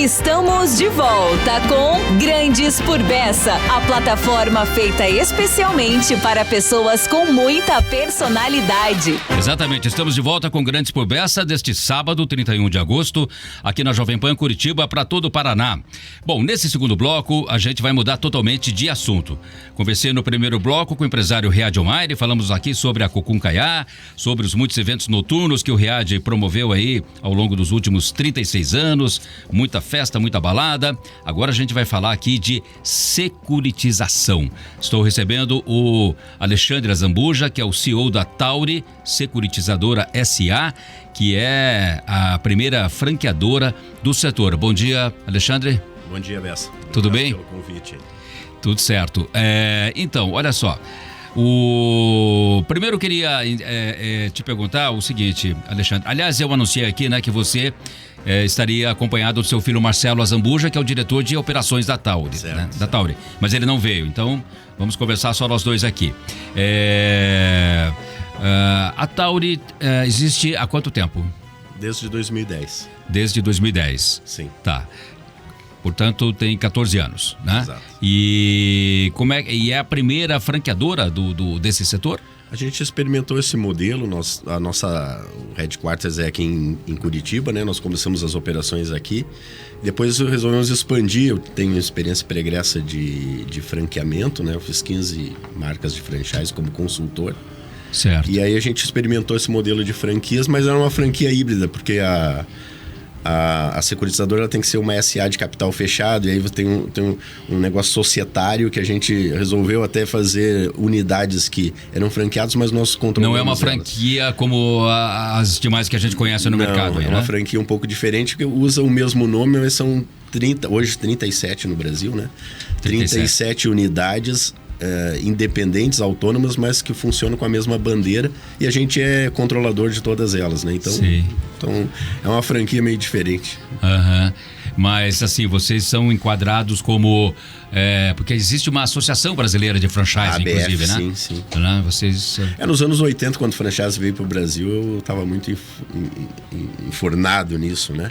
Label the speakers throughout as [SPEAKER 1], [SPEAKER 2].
[SPEAKER 1] Estamos de volta com Grandes por Bessa, a plataforma feita especialmente para pessoas com muita personalidade.
[SPEAKER 2] Exatamente, estamos de volta com Grandes por Bessa deste sábado, 31 de agosto, aqui na Jovem Pan Curitiba para todo o Paraná. Bom, nesse segundo bloco a gente vai mudar totalmente de assunto. Conversei no primeiro bloco com o empresário Riad Omaire, falamos aqui sobre a Cucuncaiá, sobre os muitos eventos noturnos que o Riad promoveu aí ao longo dos últimos 36 anos, muita festa, muita balada. Agora a gente vai falar aqui de securitização. Estou recebendo o Alexandre Azambuja, que é o CEO da Tauri Securitizadora S.A., que é a primeira franqueadora do setor. Bom dia, Alexandre.
[SPEAKER 3] Bom dia, Bessa.
[SPEAKER 2] Tudo bem?
[SPEAKER 3] Pelo convite.
[SPEAKER 2] Tudo certo. Então, olha só. Primeiro eu queria te perguntar o seguinte, Alexandre. Aliás, eu anunciei aqui, né, que você estaria acompanhado do seu filho Marcelo Azambuja, que é o diretor de operações da Tauri,
[SPEAKER 3] certo,
[SPEAKER 2] né?
[SPEAKER 3] certo.
[SPEAKER 2] Da Tauri. Mas ele não veio, então vamos conversar só nós dois aqui. A Tauri existe há quanto tempo?
[SPEAKER 3] Desde 2010.
[SPEAKER 2] Desde 2010.
[SPEAKER 3] Sim.
[SPEAKER 2] Tá. Portanto, tem 14 anos, né?
[SPEAKER 3] Exato.
[SPEAKER 2] E é a primeira franqueadora desse setor?
[SPEAKER 3] A gente experimentou esse modelo, o headquarters é aqui em Curitiba, né? Nós começamos as operações aqui. Depois resolvemos expandir. Eu tenho experiência pregressa de franqueamento, né? Eu fiz 15 marcas de franchise como consultor.
[SPEAKER 2] Certo.
[SPEAKER 3] E aí a gente experimentou esse modelo de franquias, mas era uma franquia híbrida, porque a securitizadora tem que ser uma SA de capital fechado, e aí tem um negócio societário que a gente resolveu até fazer unidades que eram franqueadas, mas nós controlamos.
[SPEAKER 2] Não é uma franquia como as demais que a gente conhece no mercado.
[SPEAKER 3] É uma franquia um pouco diferente, que usa o mesmo nome, mas são 37 no Brasil, né? 37 unidades independentes, autônomas, mas que funcionam com a mesma bandeira, e a gente é controlador de todas elas, né? Então é uma franquia meio diferente.
[SPEAKER 2] Uhum. Mas assim, vocês são enquadrados como porque existe uma associação brasileira de franchise, inclusive, né?
[SPEAKER 3] Sim.
[SPEAKER 2] Né? Vocês...
[SPEAKER 3] nos anos 80, quando o franchise veio para o Brasil, eu estava muito enfornado nisso, né?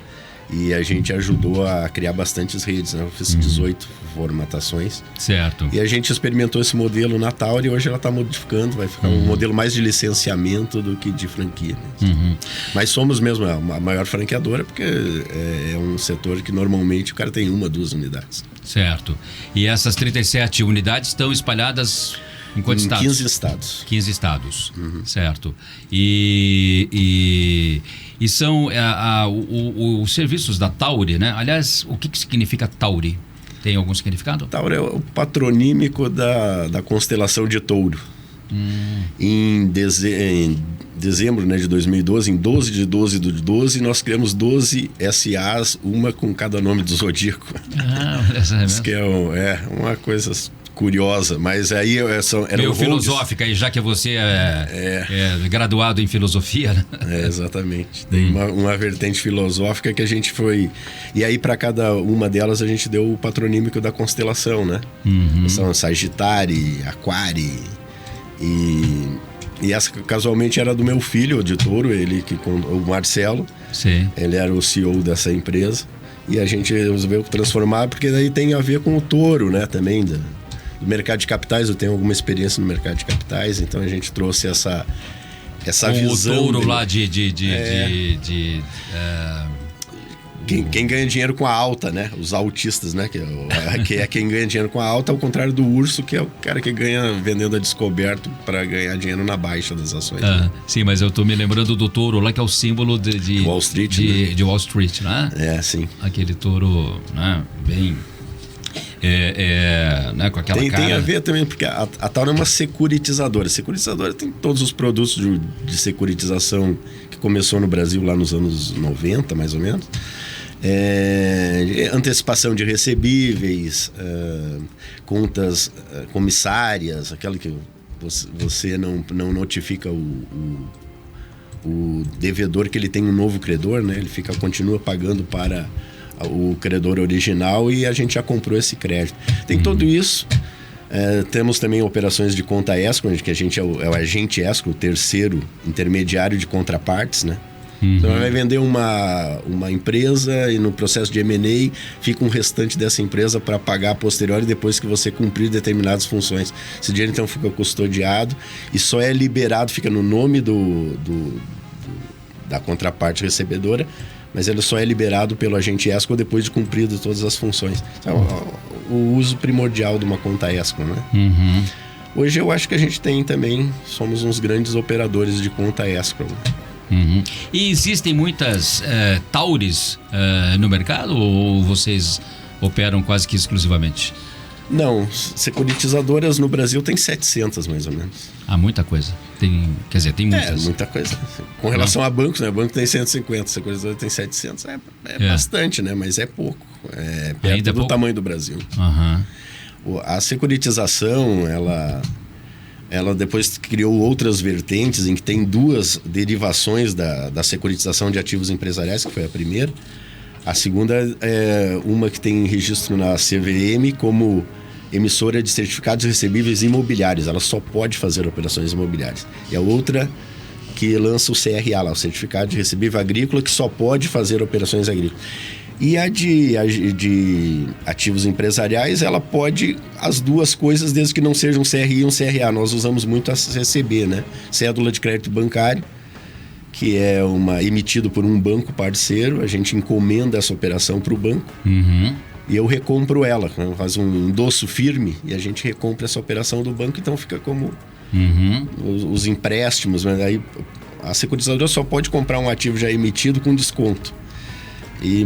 [SPEAKER 3] E a gente ajudou a criar bastantes redes, né? Eu fiz 18 formatações.
[SPEAKER 2] Certo.
[SPEAKER 3] E a gente experimentou esse modelo na Tauri, e hoje ela está modificando, vai ficar um modelo mais de licenciamento do que de franquia. Né? Mas somos mesmo a maior franqueadora, porque é um setor que normalmente o cara tem 1, 2 unidades.
[SPEAKER 2] Certo. E essas 37 unidades estão espalhadas em quantos estados?
[SPEAKER 3] 15 estados.
[SPEAKER 2] 15 estados, certo. E são os serviços da Tauri, né? Aliás, o que significa Tauri? Tem algum significado?
[SPEAKER 3] Tauri é o patronímico da constelação de Touro. Em dezembro, né, de 2012, em 12 de 12 de 12, nós criamos 12 SAs, uma com cada nome do zodíaco. Isso que é uma coisa curiosa, mas aí era
[SPEAKER 2] meio filosófica, e já que você é graduado em filosofia, né?
[SPEAKER 3] Exatamente. Tem uma vertente filosófica que a gente foi... E aí, para cada uma delas, a gente deu o patronímico da constelação, né? São Sagitário, Aquário. E essa, casualmente, era do meu filho, de Touro, o Marcelo.
[SPEAKER 2] Sim.
[SPEAKER 3] Ele era o CEO dessa empresa. E a gente resolveu transformar, porque daí tem a ver com o Touro, né? Também do mercado de capitais. Eu tenho alguma experiência no mercado de capitais, então a gente trouxe essa visão.
[SPEAKER 2] O Touro
[SPEAKER 3] dele.
[SPEAKER 2] lá
[SPEAKER 3] Quem ganha dinheiro com a alta, né? Os autistas, né? Que é quem ganha dinheiro com a alta, ao contrário do urso, que é o cara que ganha vendendo a descoberto para ganhar dinheiro na baixa das ações. Né?
[SPEAKER 2] Sim, mas eu tô me lembrando do touro lá, que é o símbolo de
[SPEAKER 3] Wall Street, né?
[SPEAKER 2] de Wall Street, né?
[SPEAKER 3] Sim.
[SPEAKER 2] Aquele touro, né? Bem... né? Com aquela cara...
[SPEAKER 3] Tem a ver também, porque a Tauri é uma securitizadora. Securitizadora tem todos os produtos de securitização que começou no Brasil lá nos anos 90, mais ou menos. Antecipação de recebíveis, contas comissárias, aquela que você não notifica o devedor que ele tem um novo credor, né? Ele continua pagando para o credor original, e a gente já comprou esse crédito. Tem tudo isso. Temos também operações de conta escrow, que a gente é o agente escrow, o terceiro intermediário de contrapartes, né? Você vai vender uma empresa e no processo de M&A fica um restante dessa empresa para pagar a posteriori depois que você cumprir determinadas funções. Esse dinheiro então fica custodiado e só é liberado, fica no nome da contraparte recebedora, mas ele só é liberado pelo agente escrow depois de cumprido todas as funções. Então, o uso primordial de uma conta escrow, né? Hoje eu acho que a gente tem também, somos uns grandes operadores de conta escrow.
[SPEAKER 2] E existem muitas Taures no mercado ou vocês operam quase que exclusivamente?
[SPEAKER 3] Não, securitizadoras no Brasil tem 700 mais ou menos.
[SPEAKER 2] Muita coisa. Tem muitas.
[SPEAKER 3] Muita coisa. Com relação a bancos, né? O banco tem 150, securitizadora tem 700. É bastante, né? Mas é pouco. É perto
[SPEAKER 2] ainda
[SPEAKER 3] do
[SPEAKER 2] pouco?
[SPEAKER 3] tamanho do Brasil. A securitização, ela depois criou outras vertentes em que tem duas derivações da securitização de ativos empresariais, que foi a primeira. A segunda é uma que tem registro na CVM como emissora de certificados recebíveis imobiliários. Ela só pode fazer operações imobiliárias. E a outra que lança o CRA, lá, o Certificado de Recebível Agrícola, que só pode fazer operações agrícolas. E a de ativos empresariais, ela pode as duas coisas, desde que não seja um CRI e um CRA. Nós usamos muito a CCB, né? Cédula de crédito bancário, que é emitido por um banco parceiro. A gente encomenda essa operação para o banco e eu recompro ela. Faz um endosso firme e a gente recompra essa operação do banco, então fica como os empréstimos. Mas aí a securitizadora só pode comprar um ativo já emitido com desconto. E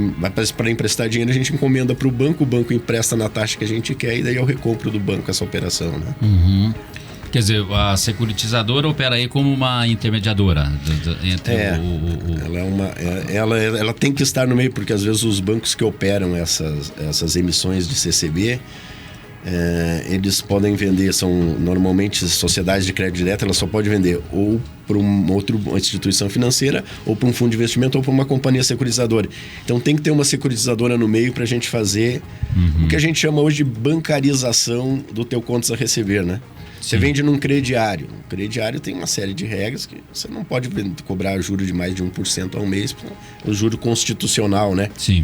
[SPEAKER 3] para emprestar dinheiro a gente encomenda para o banco empresta na taxa que a gente quer e daí eu recompro do banco essa operação, né?
[SPEAKER 2] Quer dizer, a securitizadora opera aí como uma intermediadora entre
[SPEAKER 3] ela tem que estar no meio, porque às vezes os bancos que operam essas emissões de CCB, eles podem vender, são normalmente sociedades de crédito direto, ela só pode vender ou para uma instituição financeira, ou para um fundo de investimento, ou para uma companhia securitizadora. Então tem que ter uma securitizadora no meio para a gente fazer o que a gente chama hoje de bancarização do teu contas a receber, né? Você vende num crediário. O crediário tem uma série de regras que você não pode cobrar juros de mais de 1% ao mês, o juro constitucional, né?
[SPEAKER 2] Sim.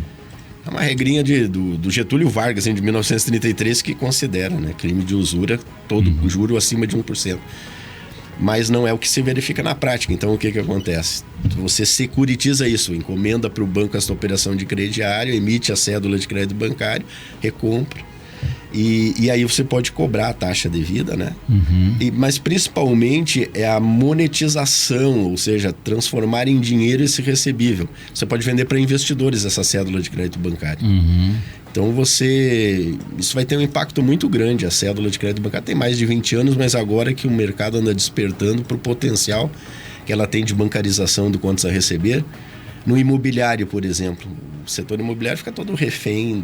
[SPEAKER 3] É uma regrinha do Getúlio Vargas, de 1933, que considera, né, crime de usura todo juro acima de 1%. Mas não é o que se verifica na prática. Então, o que acontece? Você securitiza isso, encomenda para o banco essa operação de crediário, emite a cédula de crédito bancário, recompra. E aí você pode cobrar a taxa devida, né? Mas principalmente é a monetização, ou seja, transformar em dinheiro esse recebível. Você pode vender para investidores essa cédula de crédito bancário. Então isso vai ter um impacto muito grande. A cédula de crédito bancário tem mais de 20 anos, mas agora que o mercado anda despertando para o potencial que ela tem de bancarização do contas a receber. No imobiliário, por exemplo, o setor imobiliário fica todo refém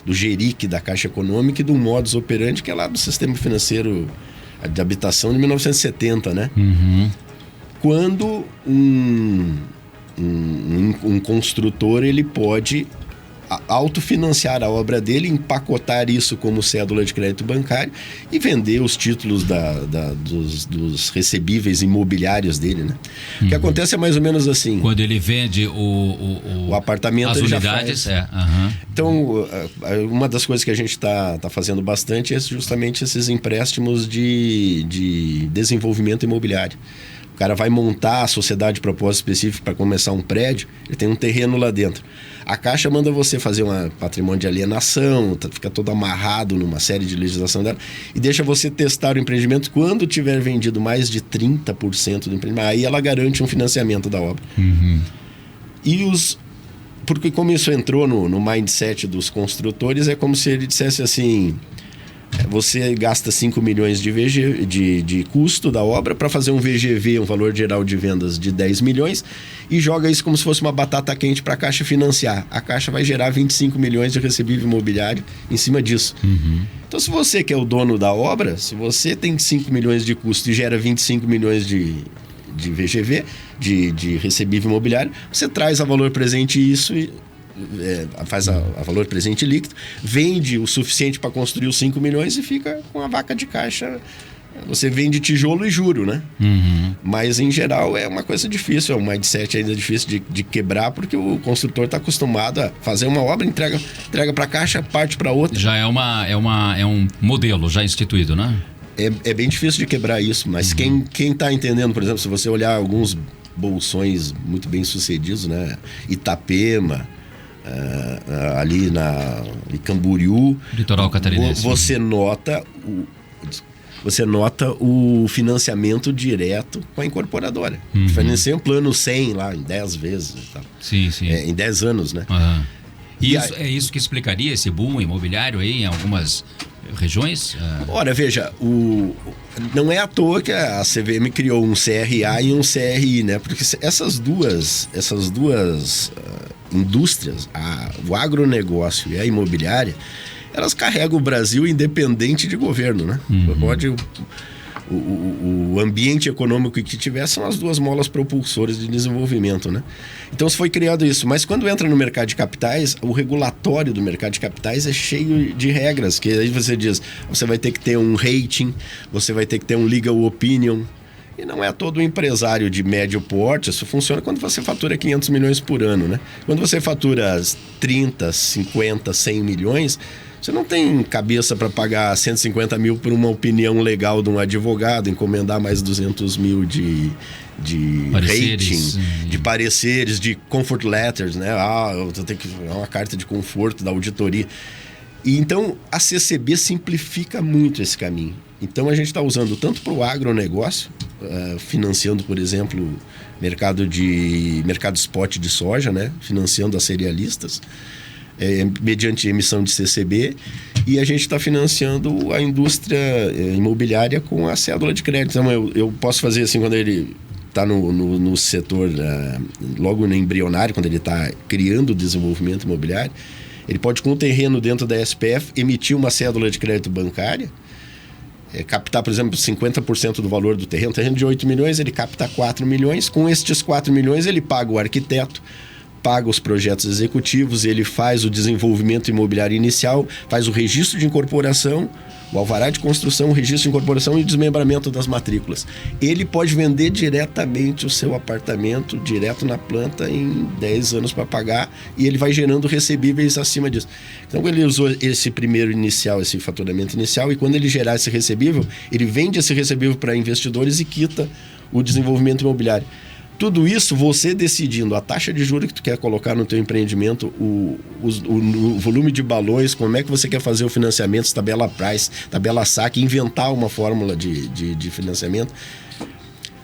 [SPEAKER 3] do GERIC, da Caixa Econômica e do modus operandi, que é lá do sistema financeiro de habitação de 1970, né? Quando um construtor, ele pode autofinanciar a obra dele, empacotar isso como cédula de crédito bancário e vender os títulos dos recebíveis imobiliários dele, né? O que acontece é mais ou menos assim.
[SPEAKER 2] Quando ele vende o
[SPEAKER 3] apartamento,
[SPEAKER 2] as
[SPEAKER 3] ele
[SPEAKER 2] unidades,
[SPEAKER 3] já faz. Então, uma das coisas que a gente está fazendo bastante é justamente esses empréstimos de desenvolvimento imobiliário. O cara vai montar a sociedade de propósito específico para começar um prédio, ele tem um terreno lá dentro. A Caixa manda você fazer um patrimônio de alienação, fica todo amarrado numa série de legislação dela, e deixa você testar o empreendimento. Quando tiver vendido mais de 30% do empreendimento, aí ela garante um financiamento da obra. Porque como isso entrou no mindset dos construtores, é como se ele dissesse assim: você gasta 5 milhões de custo da obra para fazer um VGV, um valor geral de vendas de 10 milhões, e joga isso como se fosse uma batata quente para a Caixa financiar. A Caixa vai gerar 25 milhões de recebível imobiliário em cima disso. Então, se você que é o dono da obra, se você tem 5 milhões de custo e gera 25 milhões de VGV, de recebível imobiliário, você traz a valor presente isso e faz a valor presente líquido, vende o suficiente para construir os 5 milhões e fica com a vaca de caixa Você vende tijolo e juro, né? Mas, em geral, é uma coisa difícil. É um mindset ainda difícil de quebrar, porque o construtor está acostumado a fazer uma obra, entrega para a Caixa, parte para outra.
[SPEAKER 2] Já é um modelo já instituído, né?
[SPEAKER 3] É bem difícil de quebrar isso, mas quem está entendendo, por exemplo, se você olhar alguns bolsões muito bem sucedidos, né? Itapema, ali em Camboriú,
[SPEAKER 2] Litoral catarinense.
[SPEAKER 3] Você nota o financiamento direto com a incorporadora. Financia um plano 100 lá, em 10 vezes. Tá?
[SPEAKER 2] Sim.
[SPEAKER 3] Em 10 anos, né?
[SPEAKER 2] É isso que explicaria esse boom imobiliário aí em algumas regiões?
[SPEAKER 3] Ora, veja, não é à toa que a CVM criou um CRA e um CRI, né? Porque essas duas indústrias, o agronegócio e a imobiliária, elas carregam o Brasil independente de governo, né? O ambiente econômico que tiver são as duas molas propulsoras de desenvolvimento, né? Então, foi criado isso. Mas quando entra no mercado de capitais, o regulatório do mercado de capitais é cheio de regras, que aí você diz, você vai ter que ter um rating, você vai ter que ter um legal opinion. E não é todo empresário de médio porte, isso funciona quando você fatura 500 milhões por ano, né? Quando você fatura 30, 50, 100 milhões... Você não tem cabeça para pagar 150 mil por uma opinião legal de um advogado, encomendar mais 200 mil de rating, de pareceres, de comfort letters, né? Eu tenho que dar uma carta de conforto da auditoria. E então, a CCB simplifica muito esse caminho. Então, a gente está usando tanto para o agronegócio, financiando, por exemplo, mercado spot de soja, né? Financiando as cerealistas, mediante emissão de CCB, e a gente está financiando a indústria imobiliária com a cédula de crédito. Então, eu posso fazer assim, quando ele está no setor, logo no embrionário, quando ele está criando o desenvolvimento imobiliário, ele pode, com o terreno dentro da SPF, emitir uma cédula de crédito bancária, captar, por exemplo, 50% do valor do terreno. Terreno de 8 milhões, ele capta 4 milhões. Com estes 4 milhões, ele paga o arquiteto, paga os projetos executivos, ele faz o desenvolvimento imobiliário inicial, faz o registro de incorporação, o alvará de construção, o registro de incorporação e o desmembramento das matrículas. Ele pode vender diretamente o seu apartamento, direto na planta, em 10 anos para pagar, e ele vai gerando recebíveis acima disso. Então, ele usou esse primeiro inicial, esse faturamento inicial, e quando ele gerar esse recebível, ele vende esse recebível para investidores e quita o desenvolvimento imobiliário. Tudo isso, você decidindo a taxa de juros que tu quer colocar no teu empreendimento, o volume de balões, como é que você quer fazer o financiamento, tabela price, tabela saque, inventar uma fórmula de financiamento.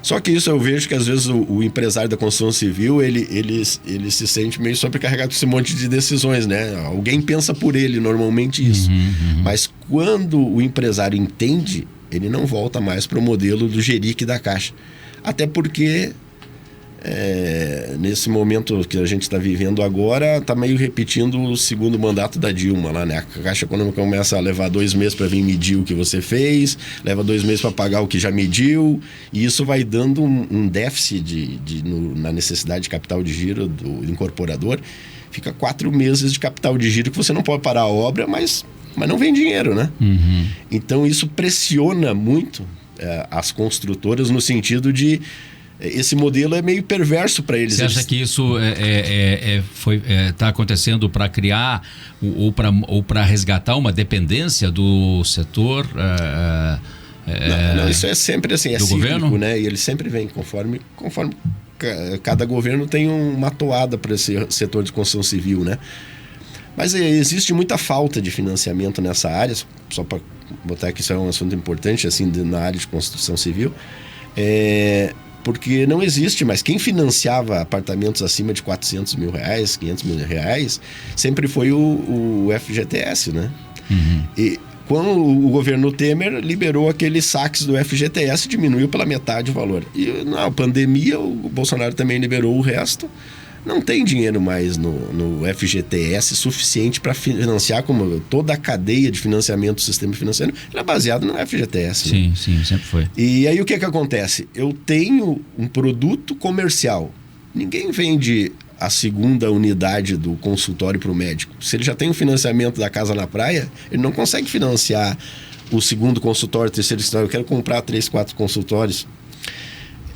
[SPEAKER 3] Só que isso eu vejo que às vezes o empresário da construção civil, ele se sente meio sobrecarregado com esse monte de decisões, né? Alguém pensa por ele, normalmente isso. Mas quando o empresário entende, ele não volta mais para o modelo do Geric da Caixa. Até porque... nesse momento que a gente está vivendo agora, está meio repetindo o segundo mandato da Dilma lá, né? A Caixa Econômica começa a levar 2 meses para vir medir o que você fez, leva 2 meses para pagar o que já mediu, e isso vai dando um déficit na necessidade de capital de giro do incorporador. Fica 4 meses de capital de giro que você não pode parar a obra, mas não vem dinheiro, né? Então isso pressiona muito as construtoras, no sentido de esse modelo é meio perverso para eles.
[SPEAKER 2] Você acha que isso está acontecendo para criar ou para resgatar uma dependência do setor?
[SPEAKER 3] Não, isso é sempre assim,
[SPEAKER 2] do
[SPEAKER 3] cíclico,
[SPEAKER 2] governo?
[SPEAKER 3] né? E ele sempre vem conforme cada governo tem uma toada para esse setor de construção civil, né? Mas existe muita falta de financiamento nessa área, só para botar que isso é um assunto importante assim, na área de construção civil. Porque não existe mais. Quem financiava apartamentos acima de 400 mil reais, 500 mil reais, sempre foi o FGTS, né? E quando o governo Temer liberou aqueles saques do FGTS, diminuiu pela metade o valor. E na pandemia, o Bolsonaro também liberou o resto. Não tem dinheiro mais no FGTS suficiente para financiar, como toda a cadeia de financiamento do sistema financeiro, ela é baseada no FGTS.
[SPEAKER 2] Sim,
[SPEAKER 3] né?
[SPEAKER 2] sim, sempre foi.
[SPEAKER 3] E aí o que acontece? Eu tenho um produto comercial. Ninguém vende a segunda unidade do consultório para o médico. Se ele já tem o financiamento da casa na praia, ele não consegue financiar o segundo consultório, o terceiro consultório, eu quero comprar 3, 4 consultórios.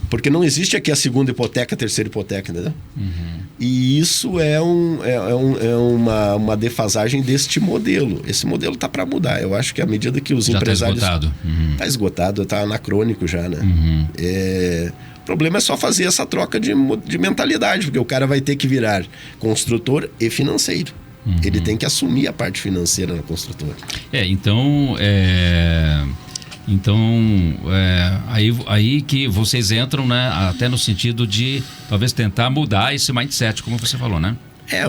[SPEAKER 3] Porque não existe aqui a segunda hipoteca, a terceira hipoteca, entendeu? E isso é uma defasagem deste modelo. Esse modelo está para mudar. Eu acho que à medida que os
[SPEAKER 2] já
[SPEAKER 3] empresários...
[SPEAKER 2] Já está esgotado.
[SPEAKER 3] Está esgotado, está anacrônico já, né? O problema é só fazer essa troca de mentalidade, porque o cara vai ter que virar construtor e financeiro. Ele tem que assumir a parte financeira na construtora.
[SPEAKER 2] Aí que vocês entram, né, até no sentido de talvez tentar mudar esse mindset, como você falou, né?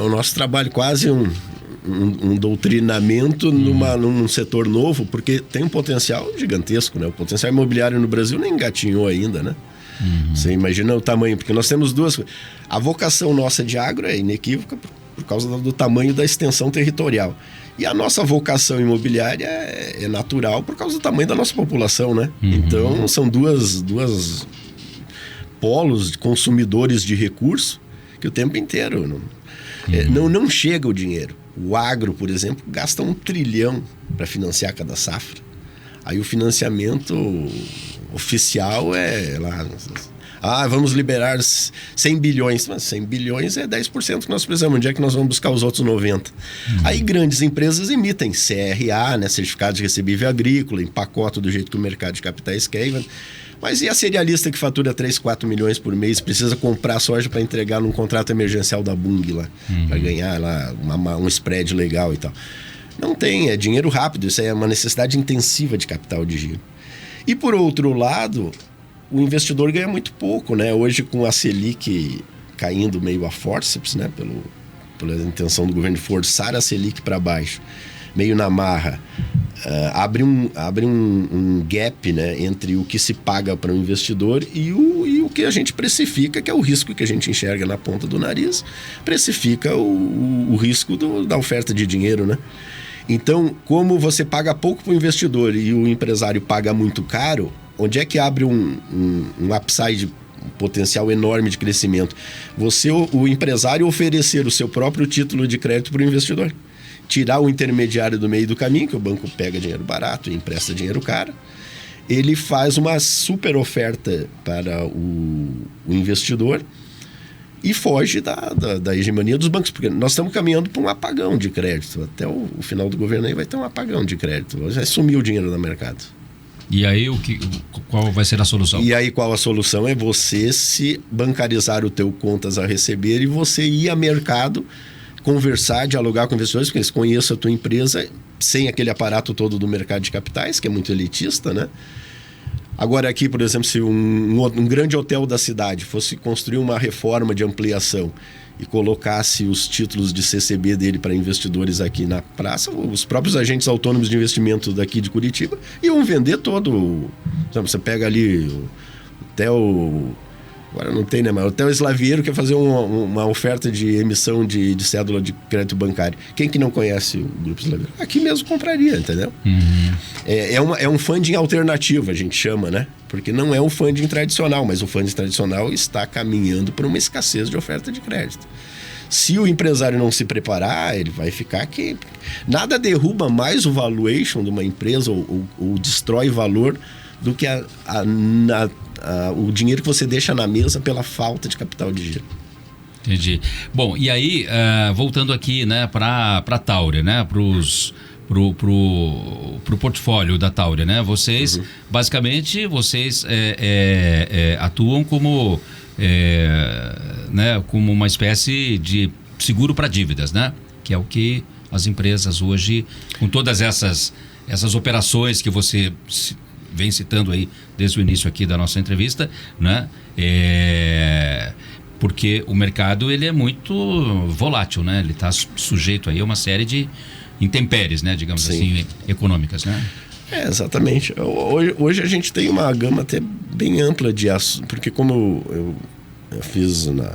[SPEAKER 3] O nosso trabalho quase um doutrinamento num setor novo, porque tem um potencial gigantesco, né? O potencial imobiliário no Brasil nem engatinhou ainda, né? Você imagina o tamanho, porque nós temos duas... A vocação nossa de agro é inequívoca por causa do tamanho da extensão territorial. E a nossa vocação imobiliária é natural por causa do tamanho da nossa população, né? Então, são duas polos de consumidores de recursos que o tempo inteiro não chega o dinheiro. O agro, por exemplo, gasta 1 trilhão para financiar cada safra. Aí o financiamento oficial é lá... vamos liberar 100 bilhões. Mas 100 bilhões é 10% que nós precisamos. Onde é que nós vamos buscar os outros 90%? Aí grandes empresas emitem CRA, né, Certificado de Recebível Agrícola, empacota do jeito que o mercado de capitais quer. Mas e a cerealista que fatura 3, 4 milhões por mês, precisa comprar soja para entregar num contrato emergencial da Bung lá, para ganhar lá um spread legal e tal? Não tem, é dinheiro rápido. Isso é uma necessidade intensiva de capital de giro. E por outro lado... o investidor ganha muito pouco, né? Hoje, com a Selic caindo meio a forceps, né? Pela intenção do governo de forçar a Selic para baixo, meio na marra, abre um gap, né? Entre o que se paga para o investidor e o que a gente precifica, que é o risco que a gente enxerga na ponta do nariz, precifica o risco da oferta de dinheiro, né? Então, como você paga pouco para o investidor e o empresário paga muito caro, onde é que abre um upside, um potencial enorme de crescimento? O empresário oferecer o seu próprio título de crédito para o investidor. Tirar o intermediário do meio do caminho, que o banco pega dinheiro barato e empresta dinheiro caro. Ele faz uma super oferta para o investidor e foge da hegemonia dos bancos, porque nós estamos caminhando para um apagão de crédito. Até o final do governo aí vai ter um apagão de crédito. Vai sumir o dinheiro no mercado.
[SPEAKER 2] E aí, qual vai ser a solução?
[SPEAKER 3] E aí, qual a solução? É você se bancarizar o teu contas a receber e você ir a mercado, conversar, dialogar com investidores, porque eles conheçam a tua empresa sem aquele aparato todo do mercado de capitais, que é muito elitista, né? Agora aqui, por exemplo, se um grande hotel da cidade fosse construir uma reforma de ampliação e colocasse os títulos de CCB dele para investidores aqui na praça, os próprios agentes autônomos de investimento daqui de Curitiba iam vender todo. Você pega ali o hotel... Agora não tem, né? Mas o Hotel Slaviero quer fazer uma oferta de emissão de cédula de crédito bancário. Quem que não conhece o Grupo Slaviero? Aqui mesmo compraria, entendeu? É um funding alternativo, a gente chama, né? Porque não é um funding tradicional, mas o funding tradicional está caminhando para uma escassez de oferta de crédito. Se o empresário não se preparar, ele vai ficar aqui. Nada derruba mais o valuation de uma empresa ou destrói valor do que o dinheiro que você deixa na mesa pela falta de capital de giro.
[SPEAKER 2] Entendi. Bom, e aí, voltando aqui, né, para a Táurea, né, pro portfólio da Táurea, né, vocês, basicamente, atuam como, né, como uma espécie de seguro para dívidas, né, que é o que as empresas hoje, com todas essas operações que você vem citando aí desde o início aqui da nossa entrevista, né? Porque o mercado ele é muito volátil, né? Ele está sujeito aí a uma série de intempéries, né? Digamos assim, econômicas, né?
[SPEAKER 3] Exatamente. Hoje a gente tem uma gama até bem ampla de assuntos, porque como eu fiz na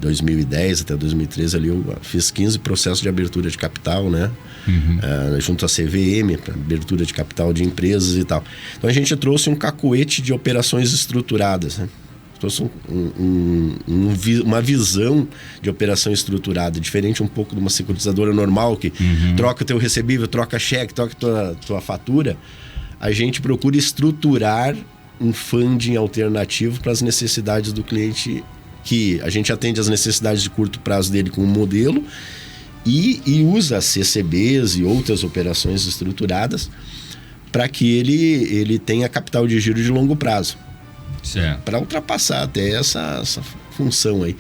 [SPEAKER 3] 2010 até 2013 ali, eu fiz 15 processos de abertura de capital, né? Junto à CVM, para abertura de capital de empresas e tal. Então a gente trouxe um cacuete de operações estruturadas, né? trouxe uma visão de operação estruturada, diferente um pouco de uma securitizadora normal, que troca o teu recebível, troca cheque, troca tua fatura. A gente procura estruturar um funding alternativo para as necessidades do cliente, que a gente atende as necessidades de curto prazo dele com um modelo e usa CCBs e outras operações estruturadas para que ele tenha capital de giro de longo prazo. Para ultrapassar até essa função aí.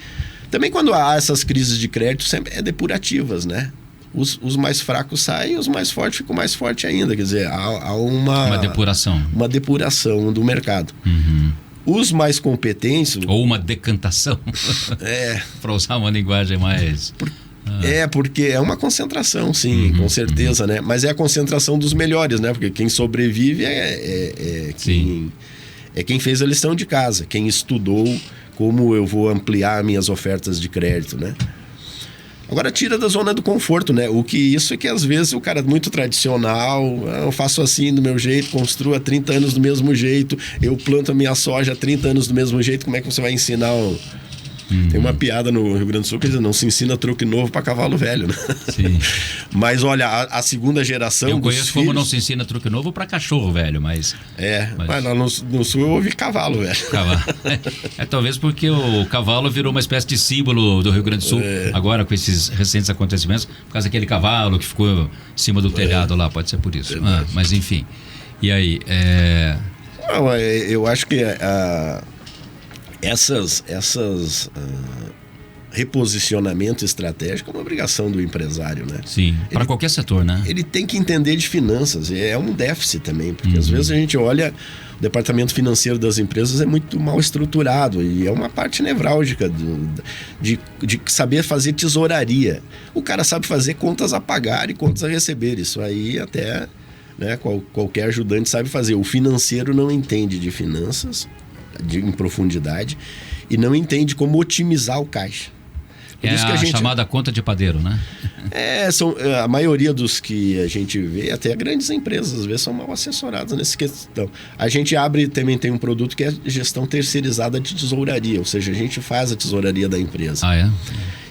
[SPEAKER 3] Também quando há essas crises de crédito, sempre é depurativas, né? Os mais fracos saem, os mais fortes ficam mais fortes ainda. Quer dizer, há uma
[SPEAKER 2] depuração.
[SPEAKER 3] Uma depuração do mercado. Os mais competentes...
[SPEAKER 2] Ou uma decantação. Para usar uma linguagem mais...
[SPEAKER 3] Porque é uma concentração, sim, com certeza, né? Mas é a concentração dos melhores, né? Porque quem sobrevive é quem fez a lição de casa, quem estudou como eu vou ampliar minhas ofertas de crédito, né? Agora tira da zona do conforto, né? Isso é que às vezes o cara é muito tradicional, eu faço assim do meu jeito, construo há 30 anos do mesmo jeito, eu planto a minha soja há 30 anos do mesmo jeito, como é que você vai ensinar Tem uma piada no Rio Grande do Sul que diz, não se ensina truque novo para cavalo velho, né?
[SPEAKER 2] Sim.
[SPEAKER 3] Mas olha, a segunda geração
[SPEAKER 2] eu conheço
[SPEAKER 3] dos
[SPEAKER 2] como
[SPEAKER 3] filhos...
[SPEAKER 2] não se ensina truque novo para cachorro velho, mas
[SPEAKER 3] lá no Sul eu ouvi cavalo velho.
[SPEAKER 2] Talvez porque o cavalo virou uma espécie de símbolo do Rio Grande do Sul, agora com esses recentes acontecimentos, por causa daquele cavalo que ficou em cima do telhado lá, pode ser por isso. Mas enfim, e aí?
[SPEAKER 3] Eu acho que essas reposicionamento estratégico é uma obrigação do empresário, né?
[SPEAKER 2] Sim, para qualquer setor, né?
[SPEAKER 3] Ele tem que entender de finanças, é um déficit também, porque às vezes a gente olha, o departamento financeiro das empresas é muito mal estruturado e é uma parte nevrálgica de saber fazer tesouraria. O cara sabe fazer contas a pagar e contas a receber, isso aí até, né, qualquer ajudante sabe fazer. O financeiro não entende de finanças em profundidade e não entende como otimizar o caixa.
[SPEAKER 2] Por isso que a chamada conta de padeiro, né?
[SPEAKER 3] A maioria dos que a gente vê, até grandes empresas, às vezes são mal assessoradas nessa questão. A gente também tem um produto que é gestão terceirizada de tesouraria, ou seja, a gente faz a tesouraria da empresa.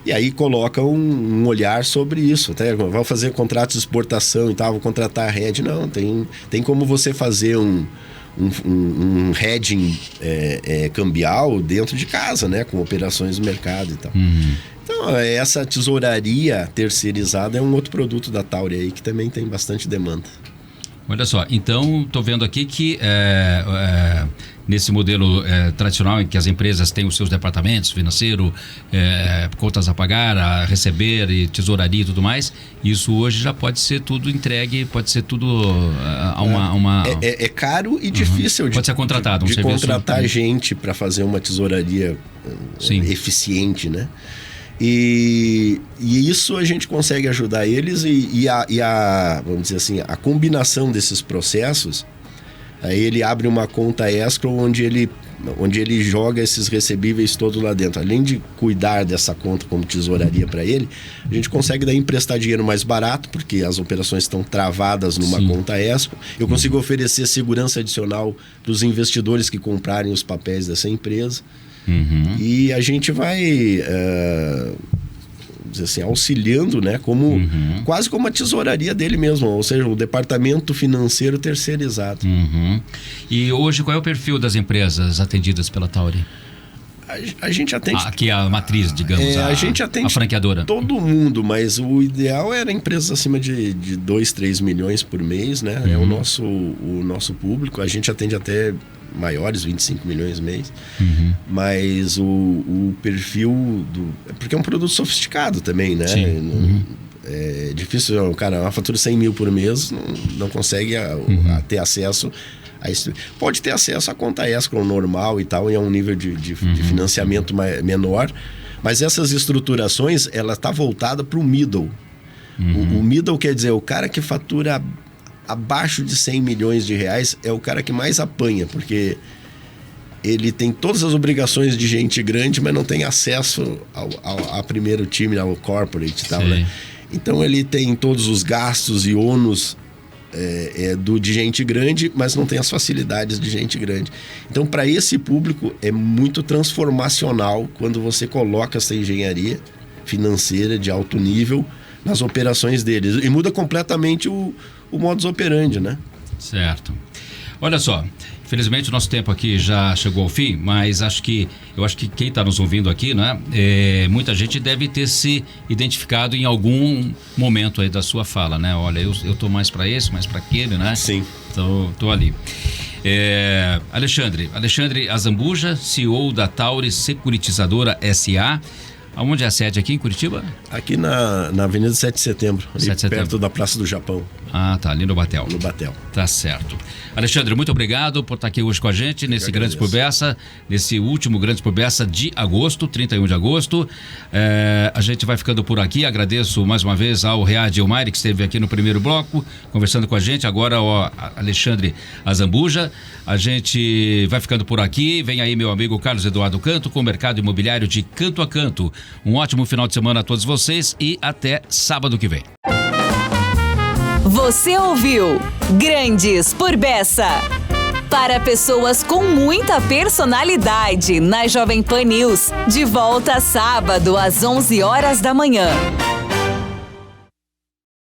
[SPEAKER 3] E aí coloca um olhar sobre isso. Até vai fazer contratos de exportação e tal, vou contratar a rede. Não, tem como você fazer um hedging cambial dentro de casa, né? Com operações no mercado e tal. Então, essa tesouraria terceirizada é um outro produto da Tauri aí que também tem bastante demanda.
[SPEAKER 2] Olha só, então estou vendo aqui que nesse modelo tradicional em que as empresas têm os seus departamentos, financeiro, contas a pagar, a receber e tesouraria e tudo mais, isso hoje já pode ser tudo entregue, pode ser tudo
[SPEAKER 3] É caro e difícil
[SPEAKER 2] pode ser contratado,
[SPEAKER 3] de contratar gente para fazer uma tesouraria eficiente, né? E isso a gente consegue ajudar eles vamos dizer assim, a combinação desses processos, aí ele abre uma conta escrow onde ele joga esses recebíveis todos lá dentro. Além de cuidar dessa conta como tesouraria para ele, a gente consegue daí emprestar dinheiro mais barato, porque as operações estão travadas numa conta escrow. Eu consigo oferecer segurança adicional para os investidores que comprarem os papéis dessa empresa. E a gente vai dizer assim, auxiliando, né, quase como a tesouraria dele mesmo, ou seja, o departamento financeiro terceirizado.
[SPEAKER 2] E hoje qual é o perfil das empresas atendidas pela Tauri?
[SPEAKER 3] A gente atende...
[SPEAKER 2] Aqui é a matriz, digamos,
[SPEAKER 3] a gente atende
[SPEAKER 2] a franqueadora.
[SPEAKER 3] Todo mundo, mas o ideal era empresas acima de 2, 3 milhões por mês, né? É o nosso público. A gente atende até maiores, 25 milhões mês. Mas o perfil porque é um produto sofisticado também, né? É difícil, cara, uma fatura de 100 mil por mês não consegue ter acesso a isso. Pode ter acesso à conta escrow normal e tal, e a um nível de financiamento menor, mas essas estruturações, ela está voltada para o middle. O middle quer dizer, o cara que fatura abaixo de 100 milhões de reais é o cara que mais apanha, porque ele tem todas as obrigações de gente grande, mas não tem acesso ao primeiro time, ao corporate e tal, né? Então ele tem todos os gastos e ônus de gente grande, mas não tem as facilidades de gente grande. Então, para esse público, é muito transformacional quando você coloca essa engenharia financeira de alto nível nas operações deles. E muda completamente o modus operandi, né?
[SPEAKER 2] Certo. Olha só, infelizmente o nosso tempo aqui já chegou ao fim, mas eu acho que quem está nos ouvindo aqui, né, muita gente deve ter se identificado em algum momento aí da sua fala, né? Olha, eu tô mais para esse, mais para aquele, né?
[SPEAKER 3] Sim.
[SPEAKER 2] Tô ali. Alexandre Azambuja, CEO da Tauri Securitizadora S.A. Aonde é a sede aqui em Curitiba?
[SPEAKER 3] Aqui na Avenida 7 de Setembro, ali
[SPEAKER 2] 7 de setembro.
[SPEAKER 3] Perto da Praça do Japão.
[SPEAKER 2] Ah, tá, ali no Batel.
[SPEAKER 3] No Batel.
[SPEAKER 2] Tá certo. Alexandre, muito obrigado por estar aqui hoje com a gente nesse Grandes por Bessa, nesse último Grandes por Bessa de agosto, 31 de agosto. A gente vai ficando por aqui. Agradeço mais uma vez ao Read Elmaire, que esteve aqui no primeiro bloco, conversando com a gente. Agora o Alexandre Azambuja. A gente vai ficando por aqui. Vem aí meu amigo Carlos Eduardo Canto com o Mercado Imobiliário de Canto a Canto. Um ótimo final de semana a todos vocês e até sábado que vem.
[SPEAKER 1] Você ouviu Grandes por Bessa. Para pessoas com muita personalidade, na Jovem Pan News. De volta sábado às 11 horas da manhã.